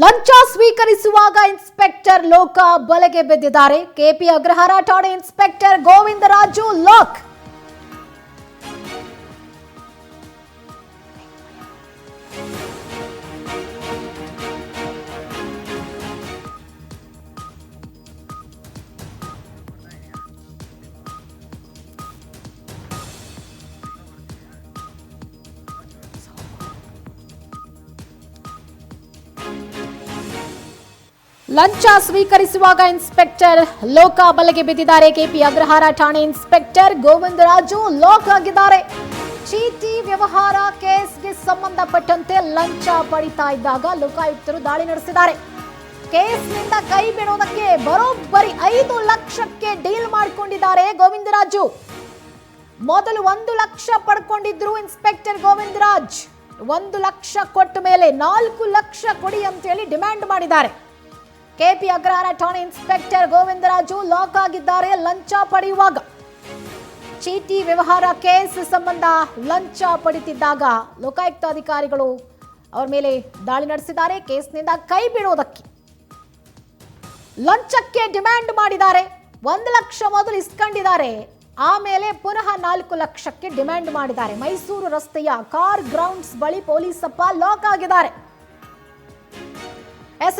ಲಂಚ ಸ್ವೀಕರಿಸುವಾಗ ಇನ್ಸ್ಪೆಕ್ಟರ್ ಲೋಕ ಬಲೆಗೆ ಬಿದ್ದಿದ್ದಾರೆ. ಕೆಪಿ ಅಗ್ರಹಾರ ಠಾಣೆ ಇನ್ಸ್ಪೆಕ್ಟರ್ ಗೋವಿಂದರಾಜು ಲಾಕ್. ಲಂಚ ಸ್ವೀಕರಿಸುವಾಗ ಇನ್ಸ್ಪೆಕ್ಟರ್ ಲೋಕ ಬಲೆಗೆ ಬಿದ್ದಿದ್ದಾರೆ. ಕೆಪಿ ಅಗ್ರಹಾರ ಠಾಣೆ ಇನ್ಸ್ಪೆಕ್ಟರ್ ಗೋವಿಂದರಾಜು ಲಾಕ್ ಆಗಿದ್ದಾರೆ. ಚೀಟಿ ವ್ಯವಹಾರ ಕೇಸ್ಗೆ ಸಂಬಂಧಪಟ್ಟಂತೆ ಲಂಚ ಪಡಿತಾ ಇದ್ದಾಗ ಲೋಕಾಯುಕ್ತರು ದಾಳಿ ನಡೆಸಿದ್ದಾರೆ. ಕೇಸ್ನಿಂದ ಕೈ ಬಿಡೋದಕ್ಕೆ ಬರೋಬ್ಬರಿ 5 ಲಕ್ಷಕ್ಕೆ ಡೀಲ್ ಮಾಡಿಕೊಂಡಿದ್ದಾರೆ ಗೋವಿಂದರಾಜು. ಮೊದಲು 1 ಲಕ್ಷ ಪಡ್ಕೊಂಡಿದ್ರು ಇನ್ಸ್ಪೆಕ್ಟರ್ ಗೋವಿಂದರಾಜ್. 1 ಲಕ್ಷ ಕೊಟ್ಟ ಮೇಲೆ 4 ಲಕ್ಷ ಕೊಡಿ ಅಂತ ಹೇಳಿ ಡಿಮ್ಯಾಂಡ್ ಮಾಡಿದ್ದಾರೆ. ಕೆಪಿ ಅಗ್ರಹಾರ ಠಾಣೆ ಇನ್ಸ್ಪೆಕ್ಟರ್ ಗೋವಿಂದರಾಜು ಲಾಕ್ ಆಗಿದ್ದಾರೆ. ಲಂಚ ಪಡೆಯುವಾಗ ಚೀಟಿ ವ್ಯವಹಾರ ಕೇಸ್ ಸಂಬಂಧ ಲಂಚ ಪಡಿತಿದ್ದಾಗ ಲೋಕಾಯುಕ್ತ ಅಧಿಕಾರಿಗಳು ಅವರ ಮೇಲೆ ದಾಳಿ ನಡೆಸಿದ್ದಾರೆ. ಕೇಸ್ನಿಂದ ಕೈ ಬಿಡೋದಕ್ಕೆ ಲಂಚಕ್ಕೆ ಡಿಮ್ಯಾಂಡ್ ಮಾಡಿದ್ದಾರೆ. 1 ಲಕ್ಷ ಮೊದಲು ಇಸ್ಕೊಂಡಿದ್ದಾರೆ, ಆಮೇಲೆ ಪುನಃ 4 ಲಕ್ಷಕ್ಕೆ ಡಿಮ್ಯಾಂಡ್ ಮಾಡಿದ್ದಾರೆ. ಮೈಸೂರು ರಸ್ತೆಯ ಕಾರ್ ಗ್ರೌಂಡ್ಸ್ ಬಳಿ ಪೊಲೀಸಪ್ಪ ಲಾಕ್ ಆಗಿದ್ದಾರೆ.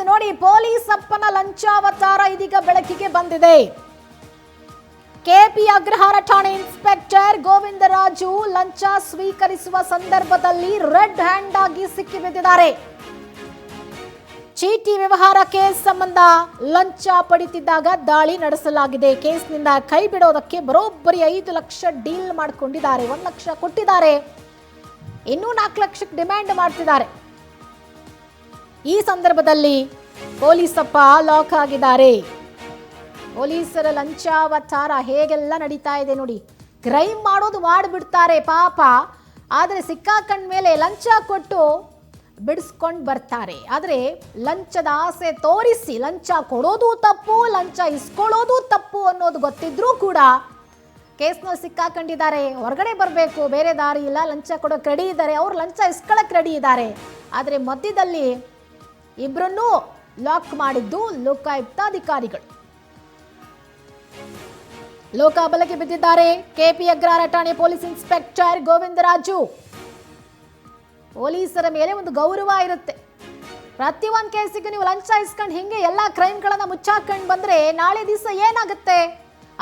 ನೋಡಿ, ಪೊಲೀಸಪ್ಪನ ಲಂಚಾವತಾರ ಇದೀಗ ಬೆಳಕಿಗೆ ಬಂದಿದೆ. ಕೆಪಿ ಅಗ್ರಹಾರ ಠಾಣೆ ಇನ್ಸ್ಪೆಕ್ಟರ್ ಗೋವಿಂದರಾಜು ಲಂಚ ಸ್ವೀಕರಿಸುವ ಸಂದರ್ಭದಲ್ಲಿ ರೆಡ್ ಹ್ಯಾಂಡ್ ಆಗಿ ಸಿಕ್ಕಿಬಿದ್ದಿದ್ದಾರೆ. ಚೀಟಿ ವ್ಯವಹಾರ ಕೇಸ್ ಸಂಬಂಧ ಲಂಚ ಪಡಿತಿದ್ದಾಗ ದಾಳಿ ನಡೆಸಲಾಗಿದೆ. ಕೇಸ್ನಿಂದ ಕೈ ಬಿಡೋದಕ್ಕೆ ಬರೋಬ್ಬರಿ 5 ಲಕ್ಷ ಡೀಲ್ ಮಾಡಿಕೊಂಡಿದ್ದಾರೆ. 1 ಲಕ್ಷ ಕೊಟ್ಟಿದ್ದಾರೆ, ಇನ್ನೂ 4 ಲಕ್ಷಕ್ಕೆ ಡಿಮ್ಯಾಂಡ್ ಮಾಡ್ತಿದ್ದಾರೆ. ಈ ಸಂದರ್ಭದಲ್ಲಿ ಪೊಲೀಸಪ್ಪ ಲಾಕ್ ಆಗಿದ್ದಾರೆ. ಪೊಲೀಸರ ಲಂಚಾವತಾರ ಹೇಗೆಲ್ಲ ನಡೀತಾ ಇದೆ ನೋಡಿ. ಕ್ರೈಮ್ ಮಾಡೋದು ಮಾಡಿಬಿಡ್ತಾರೆ ಪಾಪ, ಆದರೆ ಸಿಕ್ಕಾಕೊಂಡ ಮೇಲೆ ಲಂಚ ಕೊಟ್ಟು ಬಿಡಿಸ್ಕೊಂಡು ಬರ್ತಾರೆ. ಆದರೆ ಲಂಚದ ಆಸೆ ತೋರಿಸಿ ಲಂಚ ಕೊಡೋದು ತಪ್ಪು, ಲಂಚ ಇಸ್ಕೊಳ್ಳೋದು ತಪ್ಪು ಅನ್ನೋದು ಗೊತ್ತಿದ್ರೂ ಕೂಡ ಕೇಸ್ನಲ್ಲಿ ಸಿಕ್ಕಾಕೊಂಡಿದ್ದಾರೆ. ಹೊರಗಡೆ ಬರಬೇಕು, ಬೇರೆ ದಾರಿ ಇಲ್ಲ. ಲಂಚ ಕೊಡೋಕೆ ರೆಡಿ ಇದ್ದಾರೆ, ಅವ್ರು ಲಂಚ ಇಸ್ಕೊಳ್ಳೋಕೆ ರೆಡಿ ಇದ್ದಾರೆ. ಆದರೆ ಮಧ್ಯದಲ್ಲಿ ಇಬ್ಬರನ್ನೂ ಲಾಕ್ ಮಾಡಿದ್ದು ಲೋಕಾಯುಕ್ತ ಅಧಿಕಾರಿಗಳು. ಲೋಕ ಬಲೆಗೆ ಬಿದ್ದಿದ್ದಾರೆ ಕೆಪಿ ಅಗ್ರಹಾರ ಠಾಣೆ ಪೊಲೀಸ್ ಇನ್ಸ್ಪೆಕ್ಟರ್ ಗೋವಿಂದರಾಜು. ಪೊಲೀಸರ ಮೇಲೆ ಒಂದು ಗೌರವ ಇರುತ್ತೆ. ಪ್ರತಿಯೊಂದು ಕೇಸಿಗೆ ನೀವು ಲಂಚ ಇಸ್ಕೊಂಡು ಹಿಂಗೆ ಎಲ್ಲ ಕ್ರೈಮ್ಗಳನ್ನ ಮುಚ್ಚಾಕೊಂಡು ಬಂದ್ರೆ ನಾಳೆ ದಿವಸ ಏನಾಗುತ್ತೆ?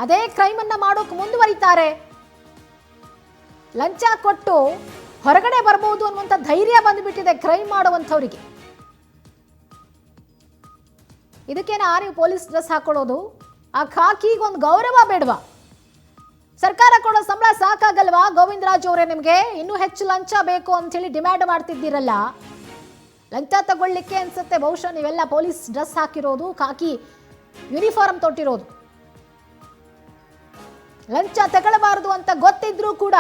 ಅದೇ ಕ್ರೈಮ್ ಅನ್ನ ಮಾಡೋಕೆ ಮುಂದುವರಿತಾರೆ. ಲಂಚ ಕೊಟ್ಟು ಹೊರಗಡೆ ಬರ್ಬೋದು ಅನ್ನುವಂಥ ಧೈರ್ಯ ಬಂದ್ಬಿಟ್ಟಿದೆ ಕ್ರೈಮ್ ಮಾಡುವಂಥವ್ರಿಗೆ. ಇದಕ್ಕೇನ ನೀವು ಪೊಲೀಸ್ ಡ್ರೆಸ್ ಹಾಕೊಳ್ಳೋದು? ಆ ಖಾಕಿಗೆ ಒಂದು ಗೌರವ ಬೇಡವಾ? ಸರ್ಕಾರ ಕೊಡೋ ಸಂಬಳ ಸಾಕಾಗಲ್ವಾ ಗೋವಿಂದರಾಜು ಅವರೇ? ನಿಮಗೆ ಇನ್ನೂ ಹೆಚ್ಚು ಲಂಚ ಬೇಕು ಅಂತ ಹೇಳಿ ಡಿಮ್ಯಾಂಡ್ ಮಾಡ್ತಿದ್ದೀರಲ್ಲ. ಲಂಚ ತಗೊಳ್ಳಿಕ್ಕೆ ಅನ್ಸುತ್ತೆ ಬಹುಶಃ ನೀವೆಲ್ಲ ಪೊಲೀಸ್ ಡ್ರೆಸ್ ಹಾಕಿರೋದು, ಖಾಕಿ ಯೂನಿಫಾರ್ಮ್ ತೊಟ್ಟಿರೋದು. ಲಂಚ ತಗೊಳ್ಳಬಾರದು ಅಂತ ಗೊತ್ತಿದ್ರೂ ಕೂಡ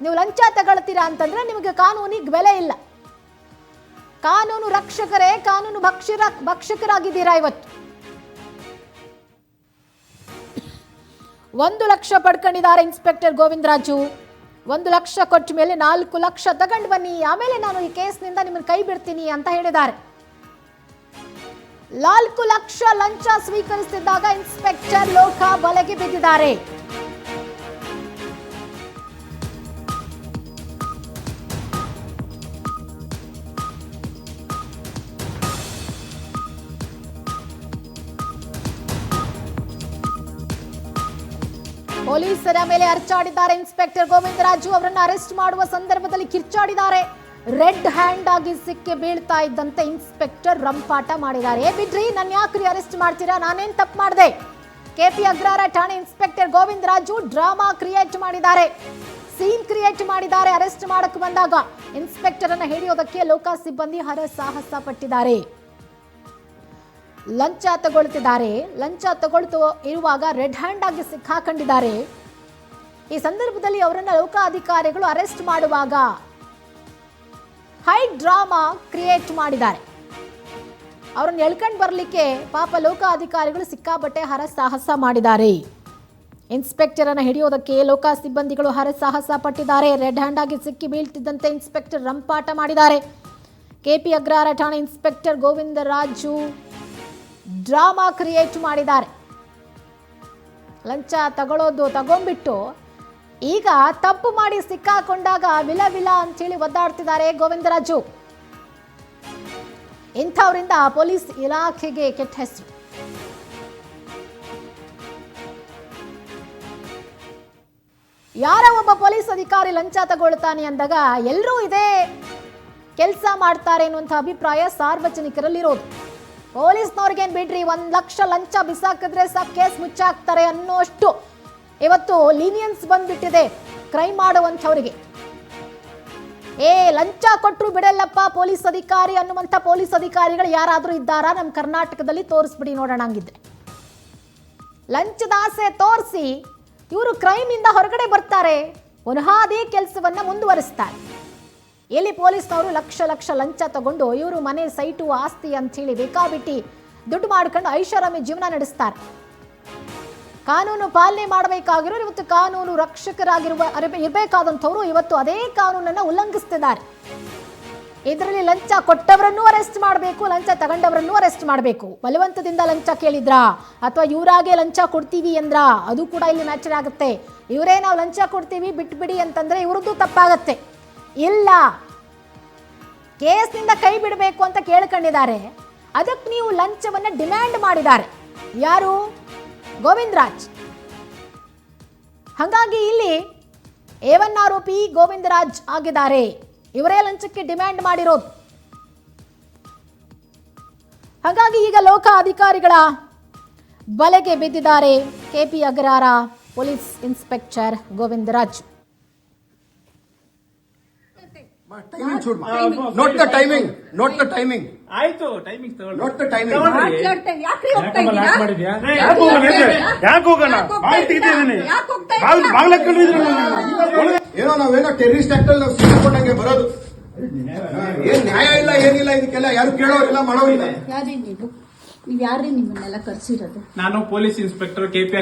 ನೀವು ಲಂಚ ತಗೊಳ್ತೀರಾ ಅಂತಂದ್ರೆ ನಿಮಗೆ ಕಾನೂನಿಗೆ ಬೆಲೆ ಇಲ್ಲ. ಕಾನೂನು ರಕ್ಷಕರೇ ಕಾನೂನು ಭಕ್ಷಕರಾಗಿದ್ದೀರಾ ಇವತ್ತು. 1 ಲಕ್ಷ ಪಡ್ಕೊಂಡಿದ್ದಾರೆ ಇನ್ಸ್ಪೆಕ್ಟರ್ ಗೋವಿಂದರಾಜು. 1 ಲಕ್ಷ ಕೊಟ್ಟ ಮೇಲೆ 4 ಲಕ್ಷ ತಗೊಂಡು ಬನ್ನಿ, ಆಮೇಲೆ ನಾನು ಈ ಕೇಸ್ನಿಂದ ನಿಮ್ಮನ್ನು ಕೈ ಬಿಡ್ತೀನಿ ಅಂತ ಹೇಳಿದ್ದಾರೆ. 4 ಲಕ್ಷ ಲಂಚ ಸ್ವೀಕರಿಸುತ್ತಿದ್ದಾಗ ಇನ್ಸ್ಪೆಕ್ಟರ್ ಲೋಕ ಬಲೆಗೆ ಬಿದ್ದಿದ್ದಾರೆ. ಪೊಲೀಸರ ಮೇಲೆ ಅರ್ಚಾಡಿದ್ದಾರೆ ಇನ್ಸ್ಪೆಕ್ಟರ್ ಗೋವಿಂದರಾಜು. ಅವರನ್ನು ಅರೆಸ್ಟ್ ಮಾಡುವ ಸಂದರ್ಭದಲ್ಲಿ ಕಿರ್ಚಾಡಿದ್ದಾರೆ. ರೆಡ್ ಹ್ಯಾಂಡ್ ಆಗಿ ಸಿಕ್ಕಿ ಬೀಳ್ತಾ ಇದ್ದಂತೆ ಇನ್ಸ್ಪೆಕ್ಟರ್ ರಂಪಾಟ ಮಾಡಿದ್ದಾರೆ. ಬಿಡ್ರಿ, ನನ್ನ ಯಾಕ್ರಿ ಅರೆಸ್ಟ್ ಮಾಡ್ತೀರಾ? ನಾನೇನ್ ತಪ್ಪು ಮಾಡಿದೆ? ಕೆಪಿ ಅಗ್ರಹಾರ ಠಾಣೆ ಇನ್ಸ್ಪೆಕ್ಟರ್ ಗೋವಿಂದರಾಜು ಡ್ರಾಮಾ ಕ್ರಿಯೇಟ್ ಮಾಡಿದ್ದಾರೆ, ಸೀನ್ ಕ್ರಿಯೇಟ್ ಮಾಡಿದ್ದಾರೆ. ಅರೆಸ್ಟ್ ಮಾಡಕ್ಕೆ ಬಂದಾಗ ಇನ್ಸ್ಪೆಕ್ಟರ್ ಅನ್ನ ಹಿಡಿಯೋದಕ್ಕೆ ಲೋಕ ಸಿಬ್ಬಂದಿ ಹರಸಾಹಸ ಪಟ್ಟಿದ್ದಾರೆ. ಲಂಚ ತಗೊಳ್ತಿದ್ದಾರೆ. ಲಂಚ ತಗೊಳ್ತು ಇರುವಾಗ ರೆಡ್ ಹ್ಯಾಂಡ್ ಆಗಿ ಸಿಕ್ಕಾಕೊಂಡಿದ್ದಾರೆ. ಈ ಸಂದರ್ಭದಲ್ಲಿ ಅವರನ್ನ ಲೋಕ ಅಧಿಕಾರಿಗಳು ಅರೆಸ್ಟ್ ಮಾಡುವಾಗ ಹೈ ಡ್ರಾಮಾ ಕ್ರಿಯೇಟ್ ಮಾಡಿದ್ದಾರೆ. ಅವರನ್ನು ಎಳ್ಕೊಂಡು ಬರಲಿಕ್ಕೆ ಪಾಪ ಲೋಕ ಅಧಿಕಾರಿಗಳು ಸಿಕ್ಕಾಪಟ್ಟೆ ಹರಸಾಹಸ ಮಾಡಿದ್ದಾರೆ. ಇನ್ಸ್ಪೆಕ್ಟರ್ ಅನ್ನು ಹಿಡಿಯೋದಕ್ಕೆ ಲೋಕ ಸಿಬ್ಬಂದಿಗಳು ಹರಸಾಹಸ ಪಟ್ಟಿದ್ದಾರೆ. ರೆಡ್ ಹ್ಯಾಂಡ್ ಆಗಿ ಸಿಕ್ಕಿ ಬೀಳ್ತಿದ್ದಂತೆ ಇನ್ಸ್ಪೆಕ್ಟರ್ ರಂಪಾಟ ಮಾಡಿದ್ದಾರೆ. ಕೆಪಿ ಅಗ್ರಹಾರ ಠಾಣೆ ಇನ್ಸ್ಪೆಕ್ಟರ್ ಗೋವಿಂದರಾಜು ಡ್ರಾಮಾ ಕ್ರಿಯೇಟ್ ಮಾಡಿದ್ದಾರೆ. ಲಂಚ ತಗೊಂಡ್ಬಿಟ್ಟು ಈಗ ತಪ್ಪು ಮಾಡಿ ಸಿಕ್ಕಾಕೊಂಡಾಗ ವಿಲ ವಿಲ ಅಂತೇಳಿ ಒದ್ದಾಡ್ತಿದ್ದಾರೆ ಗೋವಿಂದರಾಜು. ಇಂಥವರಿಂದ ಪೊಲೀಸ್ ಇಲಾಖೆಗೆ ಕೆಟ್ಟ ಹೆಸರು. ಯಾರ ಒಬ್ಬ ಪೊಲೀಸ್ ಅಧಿಕಾರಿ ಲಂಚ ತಗೊಳ್ತಾನೆ ಅಂದಾಗ ಎಲ್ಲರೂ ಇದೇ ಕೆಲಸ ಮಾಡ್ತಾರೆ ಅನ್ನುವಂಥ ಅಭಿಪ್ರಾಯ ಸಾರ್ವಜನಿಕರಲ್ಲಿರೋದು. ಪೊಲೀಸ್ನವ್ರಿಗೇನು ಬಿಡ್ರಿ, 1 ಲಕ್ಷ ಲಂಚ ಬಿಸಾಕಿದ್ರೆ ಸಾಕು ಕೇಸ್ ಮುಚ್ಚಾಕ್ತಾರೆ ಅನ್ನೋಷ್ಟು ಇವತ್ತು ಲೀನಿಯನ್ಸ್ ಬಂದ್ಬಿಟ್ಟಿದೆ ಕ್ರೈಮ್ ಮಾಡುವಂಥವ್ರಿಗೆ. ಲಂಚ ಕೊಟ್ಟರು ಬಿಡಲ್ಲಪ್ಪ ಪೊಲೀಸ್ ಅಧಿಕಾರಿ ಅನ್ನುವಂಥ ಪೊಲೀಸ್ ಅಧಿಕಾರಿಗಳು ಯಾರಾದರೂ ಇದ್ದಾರಾ ನಮ್ಮ ಕರ್ನಾಟಕದಲ್ಲಿ? ತೋರಿಸ್ಬಿಡಿ ನೋಡೋಣ. ಹಂಗಿದ್ರೆ ಲಂಚದ ಆಸೆ ತೋರಿಸಿ ಇವರು ಕ್ರೈಮ್ ಇಂದ ಹೊರಗಡೆ ಬರ್ತಾರೆ, ಪುನಃ ಅದೇ ಕೆಲಸವನ್ನ ಮುಂದುವರಿಸ್ತಾರೆ. ಎಲ್ಲಿ ಪೊಲೀಸ್ನವರು ಲಕ್ಷ ಲಕ್ಷ ಲಂಚ ತಗೊಂಡು ಇವರು ಮನೆ ಸೈಟು ಆಸ್ತಿ ಅಂತ ಹೇಳಿ ಬೇಕಾಬಿಟ್ಟಿ ದುಡ್ಡು ಮಾಡ್ಕೊಂಡು ಐಷಾರಾಮಿ ಜೀವನ ನಡೆಸ್ತಾರೆ. ಕಾನೂನು ಪಾಲನೆ ಮಾಡಬೇಕಾಗಿರೋರು ಇವತ್ತು ಕಾನೂನು ಇರಬೇಕಾದಂಥವ್ರು ಇವತ್ತು ಅದೇ ಕಾನೂನನ್ನ ಉಲ್ಲಂಘಿಸ್ತಿದ್ದಾರೆ. ಇದರಲ್ಲಿ ಲಂಚ ಕೊಟ್ಟವರನ್ನು ಅರೆಸ್ಟ್ ಮಾಡಬೇಕು, ಲಂಚ ತಗೊಂಡವರನ್ನು ಅರೆಸ್ಟ್ ಮಾಡಬೇಕು. ಬಲವಂತದಿಂದ ಲಂಚ ಕೇಳಿದ್ರಾ ಅಥವಾ ಇವರಾಗೆ ಲಂಚ ಕೊಡ್ತೀವಿ ಅಂದ್ರ ಅದು ಕೂಡ ಇಲ್ಲಿ ಮ್ಯಾಚರ್ ಆಗುತ್ತೆ. ಇವರೇ ನಾವು ಲಂಚ ಕೊಡ್ತೀವಿ ಬಿಟ್ಬಿಡಿ ಅಂತಂದ್ರೆ ಇವ್ರದ್ದು ತಪ್ಪಾಗತ್ತೆ. ಇಲ್ಲ, ಕೇಸ್ನಿಂದ ಕೈ ಬಿಡಬೇಕು ಅಂತ ಕೇಳ್ಕೊಂಡಿದ್ದಾರೆ, ಅದಕ್ಕೆ ನೀವು ಲಂಚವನ್ನ ಡಿಮ್ಯಾಂಡ್ ಮಾಡಿದ್ದಾರೆ ಯಾರು? ಗೋವಿಂದರಾಜ್. ಹಾಗಾಗಿ ಇಲ್ಲಿ A1 ಆರೋಪಿ ಗೋವಿಂದರಾಜ್ ಆಗಿದ್ದಾರೆ. ಇವರೇ ಲಂಚಕ್ಕೆ ಡಿಮ್ಯಾಂಡ್ ಮಾಡಿರೋದು. ಹಾಗಾಗಿ ಈಗ ಲೋಕ ಅಧಿಕಾರಿಗಳ ಬಲೆಗೆ ಬಿದ್ದಿದ್ದಾರೆ KP Agrahara police inspector Govindaraj. Not the timing. ಆಯ್ತು, ಟೈಮಿಂಗ್ ತಗೊಳ್ಳಿ. Not the timing. ಏನೋ ನಾವೇನೋ ಟೆರರಿಸ್ಟ್ ಆಕ್ಟ್ ಅಲ್ಲಿ ನಾವು ಸಿಕ್ಕೊಂಡಂಗೆ ಬರೋದು. ಏನ್ ನ್ಯಾಯ ಇಲ್ಲ, ಏನಿಲ್ಲ, ಇದಕ್ಕೆಲ್ಲ ಯಾರು ಕೇಳೋರಿಲ್ಲ, ಮಾಡೋರಿಲ್ಲ. ನೀವ್ ಯಾರೇ ನಿಮ್ಮನ್ನೆಲ್ಲ ಕರ್ಸಿರೋದು? ನಾನು police inspector KP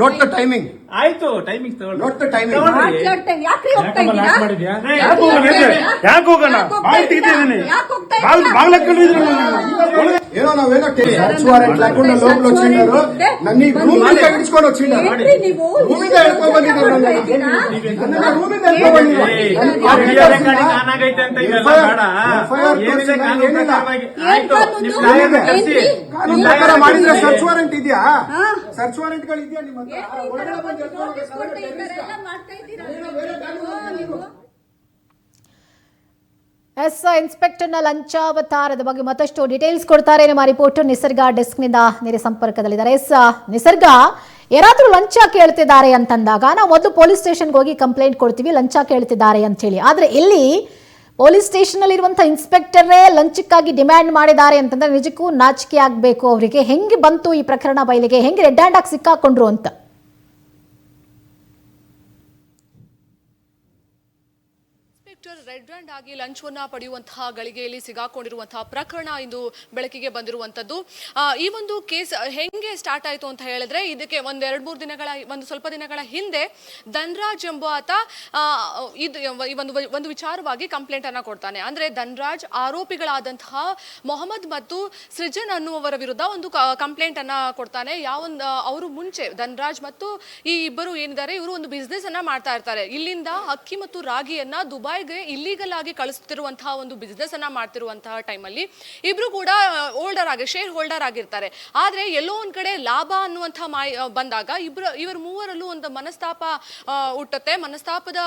Not the timing. ಆಯ್ತು, ಟೈಮಿಂಗ್ ತಗೊಳ್ಳಿ. Not the timing. ಏನೋ ನಾವೇನೋ ಸರ್ಚ್ ವಾರೆಂಟ್ ಹಾಕೊಂಡು ಲೋಕಲ್ వచ్చినారు, ನನ್ನೀಗ ರೂಮ್ ಇಂದ ಹಿಡಿಸ್ಕೊಂಡು వచ్చినారు. ರೂಮಿಂದ ಹೇಳ್ಕೊಂಡು ಬಂದಿದ್ದಾರೆ. ರೂಮಿಂದ ಹೇಳ್ಕೊಂಡು ಬಂದಿದ್ದಾರೆ. ಕಾನೂನು ಪ್ರಕಾರ ಮಾಡಿದ್ರೆ ಸರ್ಚ್ ವಾರೆಂಟ್ ಇದೆಯಾ? ಸರ್ಚ್ ವಾರೆಂಟ್ ಗಳು ಇದೆಯಾ ನಿಮ್ಮ ಹತ್ರ? ಒಳಗಡೆ ಬಂದು ಇನ್ಸ್ಪೆಕ್ಟರ್ನ ಲಂಚಾವತಾರದ ಬಗ್ಗೆ ಮತ್ತಷ್ಟು ಡೀಟೇಲ್ಸ್ ಕೊಡ್ತಾರೆ ನಮ್ಮ ರಿಪೋರ್ಟರ್ ನಿಸರ್ಗ ಡೆಸ್ಕ್ನಿಂದ ನೇರ ಸಂಪರ್ಕದಲ್ಲಿದ್ದಾರೆ. ನಿಸರ್ಗ, ಯಾರಾದ್ರೂ ಲಂಚ ಕೇಳ್ತಿದ್ದಾರೆ ಅಂತಂದಾಗ ನಾವು ಮೊದಲು ಪೊಲೀಸ್ ಸ್ಟೇಷನ್ಗೆ ಹೋಗಿ ಕಂಪ್ಲೇಂಟ್ ಕೊಡ್ತೀವಿ ಲಂಚ ಕೇಳ್ತಿದ್ದಾರೆ ಅಂತ ಹೇಳಿ. ಆದ್ರೆ ಇಲ್ಲಿ ಪೊಲೀಸ್ ಸ್ಟೇಷನ್ ಅಲ್ಲಿ ಇರುವಂತಹ ಇನ್ಸ್ಪೆಕ್ಟರೇ ಲಂಚಕ್ಕಾಗಿ ಡಿಮ್ಯಾಂಡ್ ಮಾಡಿದ್ದಾರೆ ಅಂತಂದ್ರೆ ನಿಜಕ್ಕೂ ನಾಚಿಕೆ ಆಗಬೇಕು ಅವರಿಗೆ. ಹೆಂಗೆ ಬಂತು ಈ ಪ್ರಕರಣ ಬಯಲಿಗೆ? ಹೆಂಗೆ ರೆಡ್ ಹ್ಯಾಂಡ್ ಆಗಿ ಸಿಕ್ಕಾಕೊಂಡ್ರು ಅಂತ? ರೆಡ್ ಹ್ಯಾಂಡ್ ಆಗಿ ಲಂಚವನ್ನ ಪಡೆಯುವಂತಹ ಗಳಿಗೆಯಲ್ಲಿ ಸಿಗಾಕೊಂಡಿರುವಂತಹ ಪ್ರಕರಣ ಇಂದು ಬೆಳಕಿಗೆ ಬಂದಿರುವಂತದ್ದು. ಈ ಒಂದು ಕೇಸ್ ಹೆಂಗೆ ಸ್ಟಾರ್ಟ್ ಆಯಿತು ಅಂತ ಹೇಳಿದ್ರೆ, ಇದಕ್ಕೆ ಸ್ವಲ್ಪ ದಿನಗಳ ಹಿಂದೆ ಧನ್ರಾಜ್ ಎಂಬಾತ ಒಂದು ವಿಚಾರವಾಗಿ ಕಂಪ್ಲೇಂಟ್ ಅನ್ನ ಕೊಡ್ತಾನೆ. ಅಂದ್ರೆ ಧನ್ರಾಜ್ ಆರೋಪಿಗಳಾದಂತಹ ಮೊಹಮ್ಮದ್ ಮತ್ತು ಸೃಜನ್ ಅನ್ನುವವರ ವಿರುದ್ಧ ಒಂದು ಕಂಪ್ಲೇಂಟ್ ಅನ್ನ ಕೊಡ್ತಾನೆ. ಅವರು ಮುಂಚೆ ಧನ್ರಾಜ್ ಮತ್ತು ಈ ಇಬ್ಬರು ಏನಿದ್ದಾರೆ ಇವರು ಒಂದು ಬಿಸ್ನೆಸ್ ಅನ್ನ ಮಾಡ್ತಾ ಇರ್ತಾರೆ. ಇಲ್ಲಿಂದ ಅಕ್ಕಿ ಮತ್ತು ರಾಗಿಯನ್ನ ದುಬೈಗೆ ಇಲ್ಲಿಗಲ್ ಆಗಿ ಕಳಿಸ್ತಿರುವಂತಹ ಒಂದು ಬಿಸ್ನೆಸ್ ಅನ್ನ ಮಾಡ್ತಿರುವಂತಹ ಟೈಮಲ್ಲಿ ಇಬ್ರು ಕೂಡ ಶೇರ್ ಹೋಲ್ಡರ್ ಆಗಿರ್ತಾರೆ. ಆದ್ರೆ ಎಲ್ಲೋ ಒಂದ್ ಕಡೆ ಲಾಭ ಅನ್ನುವಂತಹ ಬಂದಾಗ ಇವರು ಮೂವರಲ್ಲೂ ಒಂದು ಮನಸ್ತಾಪ ಹುಟ್ಟುತ್ತೆ. ಮನಸ್ತಾಪದ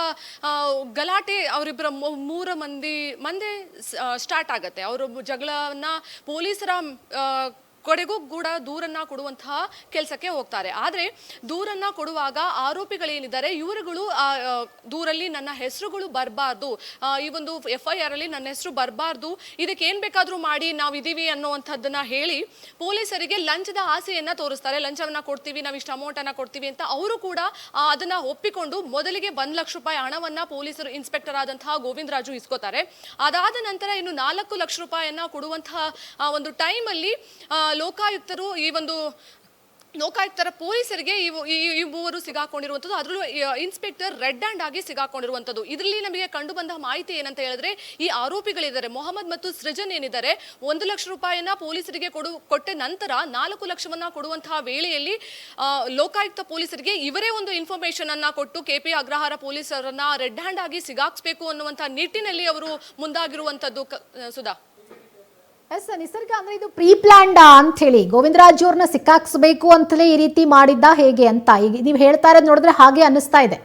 ಗಲಾಟೆ ಅವರಿಬ್ಬರ ಮೂರ ಮಂದಿ ಸ್ಟಾರ್ಟ್ ಆಗತ್ತೆ. ಅವರು ಜಗಳವನ್ನ ಪೊಲೀಸರ ಕಡೆಗೂ ಕೂಡ ದೂರನ್ನ ಕೊಡುವಂತಹ ಕೆಲಸಕ್ಕೆ ಹೋಗ್ತಾರೆ. ಆದ್ರೆ ದೂರನ್ನ ಕೊಡುವಾಗ ಆರೋಪಿಗಳೇನಿದ್ದಾರೆ ಇವರುಗಳು ದೂರಲ್ಲಿ ನನ್ನ ಹೆಸರುಗಳು ಬರಬಾರ್ದು, ಈ ಒಂದು FIR ಅಲ್ಲಿ ನನ್ನ ಹೆಸರು ಬರಬಾರ್ದು, ಇದಕ್ಕೆ ಏನ್ ಬೇಕಾದ್ರೂ ಮಾಡಿ ನಾವಿದೀವಿ ಅನ್ನುವಂಥದ್ದನ್ನ ಹೇಳಿ ಪೊಲೀಸರಿಗೆ ಲಂಚದ ಆಸೆಯನ್ನ ತೋರಿಸ್ತಾರೆ. ಲಂಚವನ್ನ ಕೊಡ್ತೀವಿ, ನಾವು ಇಷ್ಟು ಅಮೌಂಟ್ ಅನ್ನ ಕೊಡ್ತೀವಿ ಅಂತ ಅವರು ಕೂಡ ಅದನ್ನ ಒಪ್ಪಿಕೊಂಡು ಮೊದಲಿಗೆ 1 ಲಕ್ಷ ರೂಪಾಯಿ ಹಣವನ್ನ ಪೊಲೀಸರು ಇನ್ಸ್ಪೆಕ್ಟರ್ ಆದಂತಹ ಗೋವಿಂದ ರಾಜು ಇಸ್ಕೋತಾರೆ. ಅದಾದ ನಂತರ ಇನ್ನು 4 ಲಕ್ಷ ರೂಪಾಯಿಯನ್ನ ಕೊಡುವಂತಹ ಒಂದು ಟೈಮ್ ಅಲ್ಲಿ ಲೋಕಾಯುಕ್ತರು ಲೋಕಾಯುಕ್ತರ ಪೊಲೀಸರಿಗೆ ಈ ಮೂವರು ಸಿಗಾಕೊಂಡಿರುವಂಥದ್ದು, ಅದರಲ್ಲೂ ಇನ್ಸ್ಪೆಕ್ಟರ್ ರೆಡ್ ಹ್ಯಾಂಡ್ ಆಗಿ ಸಿಗಾಕೊಂಡಿರುವಂಥದ್ದು. ಇದರಲ್ಲಿ ನಮಗೆ ಕಂಡು ಬಂದ ಮಾಹಿತಿ ಏನಂತ ಹೇಳಿದ್ರೆ, ಈ ಆರೋಪಿಗಳಿದ್ದಾರೆ ಮೊಹಮ್ಮದ್ ಮತ್ತು ಸೃಜನ್ ಏನಿದ್ದಾರೆ 1 ಲಕ್ಷ ರೂಪಾಯಿಯನ್ನ ಪೊಲೀಸರಿಗೆ ಕೊಟ್ಟ ನಂತರ 4 ಲಕ್ಷವನ್ನ ಕೊಡುವಂತಹ ವೇಳೆಯಲ್ಲಿ ಲೋಕಾಯುಕ್ತ ಪೊಲೀಸರಿಗೆ ಇವರೇ ಒಂದು ಇನ್ಫಾರ್ಮೇಶನ್ ಅನ್ನ ಕೊಟ್ಟು KP ಅಗ್ರಹಾರ ಪೊಲೀಸರನ್ನ ರೆಡ್ ಹ್ಯಾಂಡ್ ಆಗಿ ಸಿಗಾಕ್ಸ್ಬೇಕು ಅನ್ನುವಂತಹ ನಿಟ್ಟಿನಲ್ಲಿ ಅವರು ಮುಂದಾಗಿರುವಂತದ್ದು. ಸುಧಾ, ಎಸ್ ನಿಸರ್ಗ, ಅಂದ್ರೆ ಇದು ಪ್ರೀ ಪ್ಲಾನ್ಡ್ ಅಂತ ಹೇಳಿ ಗೋವಿಂದರಾಜ್ ಅವ್ರನ್ನ ಸಿಕ್ಕಾಕ್ಸ್ಬೇಕು ಅಂತಲೇ ಈ ರೀತಿ ಮಾಡಿದ್ದ ಹೇಗೆ ಅಂತ ಈಗ ನೀವು ಹೇಳ್ತಾ ಇರೋದು ನೋಡಿದ್ರೆ ಹಾಗೆ ಅನ್ನಿಸ್ತಾ ಇದೆ.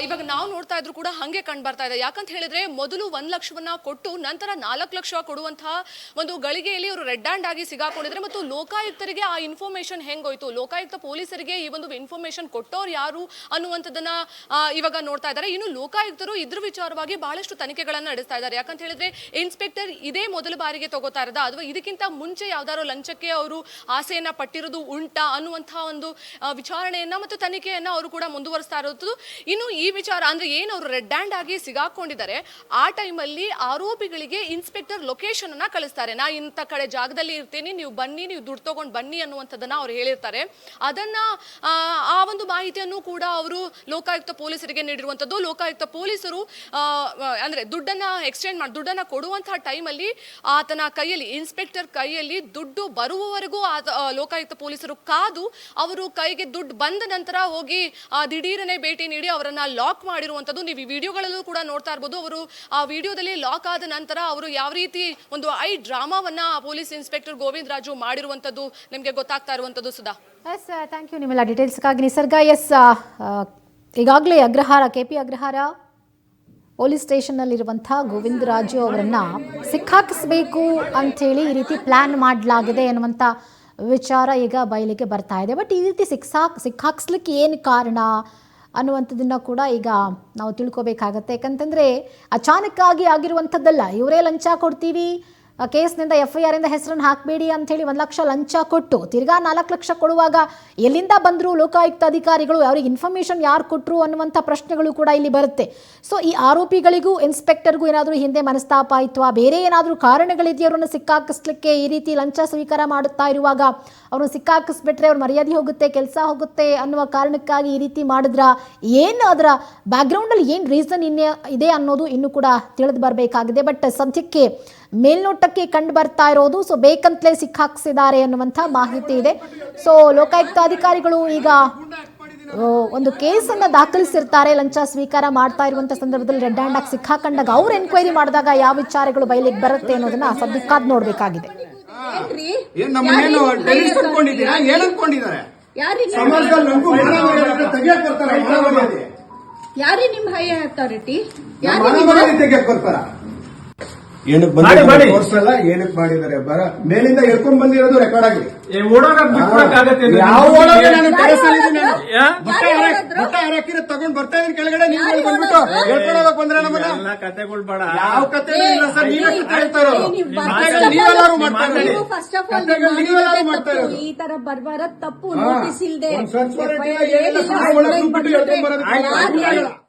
ಇವಾಗ ನಾವು ನೋಡ್ತಾ ಇದ್ರು ಕೂಡ ಹಂಗೆ ಕಂಡು ಬರ್ತಾ ಇದೆ. ಯಾಕಂತ ಹೇಳಿದ್ರೆ ಮೊದಲು 1 ಲಕ್ಷವನ್ನ ಕೊಟ್ಟು ನಂತರ 4 ಲಕ್ಷ ಕೊಡುವಂತಹ ಒಂದು ಗಳಿಗೆಯಲ್ಲಿ ಅವರು ರೆಡ್ ಹ್ಯಾಂಡ್ ಆಗಿ ಸಿಗಾಕೊಂಡಿದ್ರೆ, ಮತ್ತು ಲೋಕಾಯುಕ್ತರಿಗೆ ಆ ಇನ್ಫಾರ್ಮೇಶನ್ ಹೆಂಗೋಯ್ತು, ಲೋಕಾಯುಕ್ತ ಪೊಲೀಸರಿಗೆ ಈ ಒಂದು ಇನ್ಫಾರ್ಮೇಶನ್ ಕೊಟ್ಟವ್ರು ಯಾರು ಅನ್ನುವಂಥದ್ದನ್ನ ಇವಾಗ ನೋಡ್ತಾ ಇದ್ದಾರೆ. ಇನ್ನು ಲೋಕಾಯುಕ್ತರು ಇದ್ರ ವಿಚಾರವಾಗಿ ಬಹಳಷ್ಟು ತನಿಖೆಗಳನ್ನ ನಡೆಸ್ತಾ ಇದ್ದಾರೆ. ಯಾಕಂತ ಹೇಳಿದ್ರೆ ಇನ್ಸ್ಪೆಕ್ಟರ್ ಇದೇ ಮೊದಲ ಬಾರಿಗೆ ತಗೋತಾ ಇರೋದಾ ಅಥವಾ ಇದಕ್ಕಿಂತ ಮುಂಚೆ ಯಾವ್ದಾದ್ರು ಲಂಚಕ್ಕೆ ಅವರು ಆಸೆಯನ್ನ ಪಟ್ಟಿರೋದು ಉಂಟಾ ಅನ್ನುವಂತಹ ಒಂದು ವಿಚಾರಣೆಯನ್ನ ಮತ್ತು ತನಿಖೆಯನ್ನ ಅವರು ಕೂಡ ಮುಂದುವರಿಸ್ತಾ ಇರೋದು. ಇನ್ನು ಈ ವಿಚಾರ ಅಂದ್ರೆ ಏನು ಅವರು ರೆಡ್ ಹ್ಯಾಂಡ್ ಆಗಿ ಸಿಗಾಕೊಂಡಿದ್ದಾರೆ, ಆ ಟೈಮಲ್ಲಿ ಆರೋಪಿಗಳಿಗೆ ಇನ್ಸ್ಪೆಕ್ಟರ್ ಲೊಕೇಶನ್ ಅನ್ನ ಕಳಿಸ್ತಾರೆ. ನಾ ಇಂಥ ಕಡೆ ಜಾಗದಲ್ಲಿ ಇರ್ತೀನಿ, ನೀವು ಬನ್ನಿ, ನೀವು ದುಡ್ಡು ತಗೊಂಡು ಬನ್ನಿ ಅನ್ನುವಂಥದ್ದನ್ನ ಅವ್ರು ಹೇಳಿರ್ತಾರೆ. ಅದನ್ನ ಆ ಒಂದು ಮಾಹಿತಿಯನ್ನು ಕೂಡ ಅವರು ಲೋಕಾಯುಕ್ತ ಪೊಲೀಸರಿಗೆ ನೀಡಿರುವಂಥದ್ದು. ಲೋಕಾಯುಕ್ತ ಪೊಲೀಸರು ಅಂದ್ರೆ ದುಡ್ಡನ್ನ ಕೊಡುವಂತಹ ಟೈಮಲ್ಲಿ ಆತನ ಕೈಯಲ್ಲಿ, ಇನ್ಸ್ಪೆಕ್ಟರ್ ಕೈಯಲ್ಲಿ ದುಡ್ಡು ಬರುವವರೆಗೂ ಲೋಕಾಯುಕ್ತ ಪೊಲೀಸರು ಕಾದು ಅವರು ಕೈಗೆ ದುಡ್ಡು ಬಂದ ನಂತರ ಹೋಗಿ ದಿಢೀರನೆ ಭೇಟಿ ನೀಡಿ ಅವರನ್ನ ಲಾಕ್ ಮಾಡಿರುವಂತದ್ದು ನೀವು ಈ ವಿಡಿಯೋಗಳಲ್ಲೂ ಕೂಡ ನೋಡ್ತಾ ಇರಬಹುದು. ಅವರು ಆ ವಿಡಿಯೋದಲ್ಲಿ ಲಾಕ್ ಆದ ನಂತರ ಅವರು ಯಾವ ರೀತಿ ಒಂದು ಡ್ರಾಮಾವನ್ನ ಪೊಲೀಸ್ ಇನ್ಸ್ಪೆಕ್ಟರ್ ಗೋವಿಂದ ರಾಜು ಮಾಡಿರುವಂತದ್ದು ನಿಮಗೆ ಗೊತ್ತಾಗ್ತಾ ಇರುವಂತದ್ದು. ಸುಧಾ, ಎಸ್ ಥ್ಯಾಂಕ್ ಯು ನಿಮ್ಮೆಲ್ಲ ಡೀಟೇಲ್ಸ್ಗಾಗಿ. ನಿಸರ್ಗ, ಎಸ್ ಈಗಾಗಲೇ KP ಅಗ್ರಹಾರ ಪೊಲೀಸ್ ಸ್ಟೇಷನ್ನಲ್ಲಿರುವಂಥ ಗೋವಿಂದ ರಾಜು ಅವರನ್ನು ಸಿಕ್ಕಾಕಿಸ್ಬೇಕು ಅಂಥೇಳಿ ಈ ರೀತಿ ಪ್ಲ್ಯಾನ್ ಮಾಡಲಾಗಿದೆ ಅನ್ನುವಂಥ ವಿಚಾರ ಈಗ ಬಯಲಿಗೆ ಬರ್ತಾ ಇದೆ. ಬಟ್ ಈ ರೀತಿ ಸಿಕ್ಕಾಕ್ಸ್ಲಿಕ್ಕೆ ಏನು ಕಾರಣ ಅನ್ನುವಂಥದ್ದನ್ನು ಕೂಡ ಈಗ ನಾವು ತಿಳ್ಕೊಬೇಕಾಗತ್ತೆ. ಯಾಕಂತಂದರೆ ಅಚಾನಕ್ಕಾಗಿ ಆಗಿರುವಂಥದ್ದಲ್ಲ. ಇವರೇ ಲಂಚ ಕೊಡ್ತೀವಿ, ಕೇಸ್ನಿಂದ FIR ಇಂದ ಹೆಸರನ್ನು ಹಾಕಬೇಡಿ ಅಂಥೇಳಿ 1 ಲಕ್ಷ ಲಂಚ ಕೊಟ್ಟು ತಿರ್ಗಾ 4 ಲಕ್ಷ ಕೊಡುವಾಗ ಎಲ್ಲಿಂದ ಬಂದರು ಲೋಕಾಯುಕ್ತ ಅಧಿಕಾರಿಗಳು, ಅವ್ರಿಗೆ ಇನ್ಫಾರ್ಮೇಷನ್ ಯಾರು ಕೊಟ್ಟರು ಅನ್ನುವಂಥ ಪ್ರಶ್ನೆಗಳು ಕೂಡ ಇಲ್ಲಿ ಬರುತ್ತೆ. ಸೊ ಈ ಆರೋಪಿಗಳಿಗೂ ಇನ್ಸ್ಪೆಕ್ಟರ್ಗೂ ಏನಾದರೂ ಹಿಂದೆ ಮನಸ್ತಾಪ ಆಯಿತು, ಬೇರೆ ಏನಾದರೂ ಕಾರಣಗಳಿದೆಯೋ ಅವ್ರನ್ನ ಸಿಕ್ಕಾಕಿಸ್ಲಿಕ್ಕೆ ಈ ರೀತಿ ಲಂಚ ಸ್ವೀಕಾರ ಮಾಡುತ್ತಾ ಇರುವಾಗ ಅವ್ರನ್ನ ಸಿಕ್ಕಾಕಿಸ್ಬಿಟ್ರೆ ಅವ್ರ ಮರ್ಯಾದೆ ಹೋಗುತ್ತೆ, ಕೆಲಸ ಹೋಗುತ್ತೆ ಅನ್ನುವ ಕಾರಣಕ್ಕಾಗಿ ಈ ರೀತಿ ಮಾಡಿದ್ರ, ಏನು ಅದರ ಬ್ಯಾಕ್ಗ್ರೌಂಡಲ್ಲಿ ಏನು ರೀಸನ್ ಇದೆ ಅನ್ನೋದು ಇನ್ನೂ ಕೂಡ ತಿಳಿದು ಬರಬೇಕಾಗಿದೆ. ಬಟ್ ಸದ್ಯಕ್ಕೆ ಮೇಲ್ನೋಟಕ್ಕೆ ಕಂಡು ಬರ್ತಾ ಇರೋದು ಸೊ ಬೇಕಂತಲೇ ಸಿಕ್ಕಾಕ್ಸಿದ್ದಾರೆ ಅನ್ನುವಂಥ ಮಾಹಿತಿ ಇದೆ. ಸೊ ಲೋಕಾಯುಕ್ತ ಅಧಿಕಾರಿಗಳು ಈಗ ಒಂದು ಕೇಸನ್ನು ದಾಖಲಿಸಿರ್ತಾರೆ. ಲಂಚ ಸ್ವೀಕಾರ ಮಾಡ್ತಾ ಇರುವಂಥ ಸಂದರ್ಭದಲ್ಲಿ ರೆಡ್ ಹ್ಯಾಂಡ್ ಆಗಿ ಸಿಕ್ಕಾಕೊಂಡಾಗ ಅವ್ರು ಎನ್ಕ್ವೈರಿ ಮಾಡಿದಾಗ ಯಾವ ವಿಚಾರಗಳು ಬಯಲಿಗೆ ಬರುತ್ತೆ ಅನ್ನೋದನ್ನ ಸದ್ಯಕ್ಕಾದ್ ನೋಡ್ಬೇಕಾಗಿದೆ. ಯಾರಿ ನಿಮ್ ಹೈ ಅಥಾರಿಟಿ ಏನಕ್ಕೆ ಬಂದಿದ್ದಾರೆ ತೋರ್ಸಲ್ಲ, ಏನಕ್ಕೆ ಮಾಡಿದ್ದಾರೆ ಬರ ಮೇಲಿಂದ ಎಳ್ಕೊಂಡ್ ಬಂದಿರೋದು ರೆಕಾರ್ಡ್ ಆಗಿದೆ. ತಗೊಂಡ್ ಬರ್ತಾ ಇದೀನಿ ಕೆಳಗಡೆ, ನೀವು ಬಂದ್ಬಿಟ್ಟು ಹೇಳ್ಕೊಂಡು ಹೋಗಕ್ ಬಂದ್ರೆ ನಮ್ಮನ್ನ ಕತೆಗಳು ಬೇಡ, ಯಾವ ಕತೆ ಇಲ್ಲ ಸರ್. ನೀವೇ ಹೇಳ್ತಾ ಇರೋದು, ನೀವೆಲ್ಲರೂ ಮಾಡ್ತಾ ಇರೋದು ಈ ತರ ಬರ್ಬಾರ ತಪ್ಪು, ನೋಟಿಸ್ ಇಲ್ದೆ ಸರ್ಚ್ ವಾರೆಂಟ್ ಇಲ್ಲ, ಏನಿಲ್ಲ, ಹೇಳ್ಕೊಂಡ್ ಬರೋದಕ್ಕೆ